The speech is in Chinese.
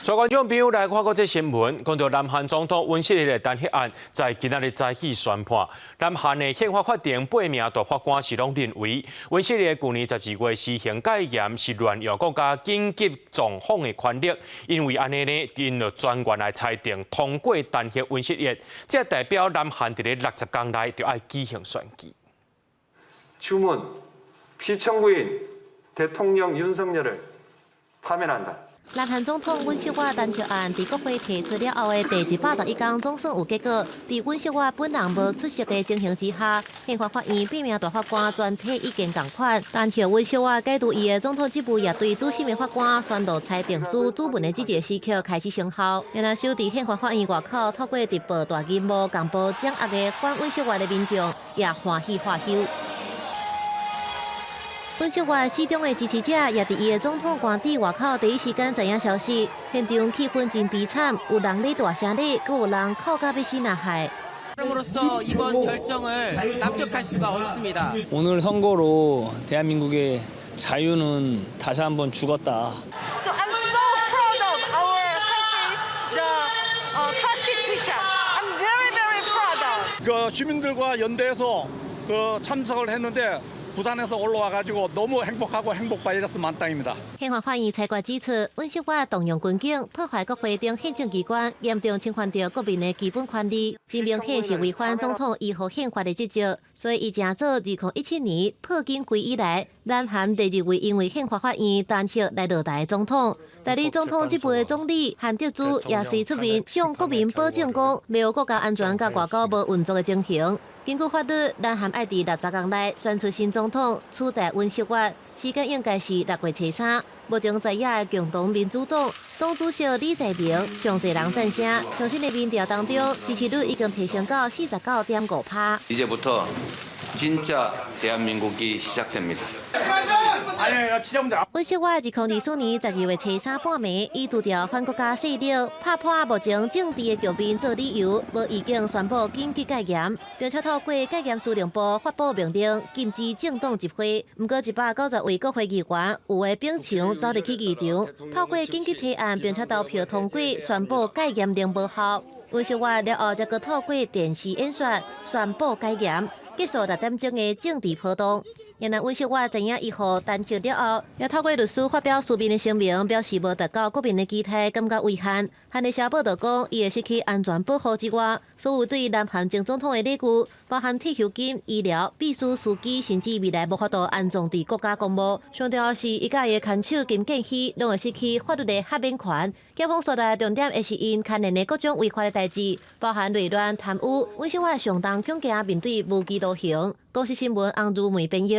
在观众朋友来看过这新闻，讲到南韩总统尹锡悦的弹劾案，在今仔日早起宣判。南韩的宪法法庭8名大法官是拢认为，尹锡悦去年12月施行戒严是乱用国家紧急状况的权力，因为安尼呢，因就专员来裁定通过弹劾尹锡悦，这代表南韩伫咧60天内就要举行选举。 주문 피청구인 대통령 윤석열을 파면한다. 南韩总统尹锡悦弹劾案在国会提出了后的第121天总算有结果。在尹锡悦本人无出席的情形之下，宪法法院8名大法官全体意见同款，弹劾尹锡悦解除伊的总统职务，也对主审的法官宣布裁定书主文的这个时刻开始生效。然而，守在宪法法院外口透过直播大银幕公布掌握的反尹锡悦的民众也欢喜化休。 尹锡悦始终的支持者也伫伊的总统官邸外口第一时间知影消息，现场气氛真悲惨，有人咧大声咧，阁有人哭到要死呐喊。 으로써 이번 결정을 납득할 수가 없습니다. 오늘 선거로 대한민국의 자유는 다시 한번 죽었다. So I'm so proud of our country's constitution. I'm very, very proud of. 그 주민들과 연대해서 그 참석을 했는데. 부산에서 올라와가지고 너무 행복하고 행복받았으면 만땅입니다. 宪法法院裁决指出，尹锡悦动用军警破坏国会中宪政机关，严重侵犯到国民的基本权利，真明显是违反总统依附宪法的职责。所以，伊正早2017年破警规以来，南韩第2位因为宪法法院弹劾来落台的总统。代理总统职务的总理韩德洙也随出面向国民保证讲，没有国家安全甲外交无运作的情形。 根据法律，南韩爱伫60天内选出新总统，取代尹锡悦，时间应该是6月初3。目前在野的共同民主党党主席李在明上侪人赞成，相信的民调当中支持率已经提升到49.5%。 이제부터 진짜 대한민국이 시작됩니다. 尹锡悦2024年12月初3半暝，以除掉反国家势力、拍破目前政治的局面做理由，无已经宣布紧急戒严，并且透过戒严司令部发布命令，禁止政党集会。不过190位国会议员有的秉强走入去议场，透过紧急提案，并且投票通过，宣布戒严令无效。尹锡悦了后，再个透过电视演说，宣布戒严，结束6点钟的政治波动。 然而，尹锡悦知影以后弹劾了后，也透过律师发表书面的声明，表示无达到国民的期待，感觉遗憾。韩联社报道讲，伊会失去安全保护之外，所有对南韩前总统的礼遇，包含退休金、医疗、秘书、司机，甚至未来无法度安装伫国家公务。上重要是，伊甲伊的牵手金建熙，拢会失去法律的豁免权。检方说来重点会是因牵连的各种违法的代志，包含内乱、贪污。尹锡悦相当恐惊面对无期徒刑。公司新闻，洪如梅编译。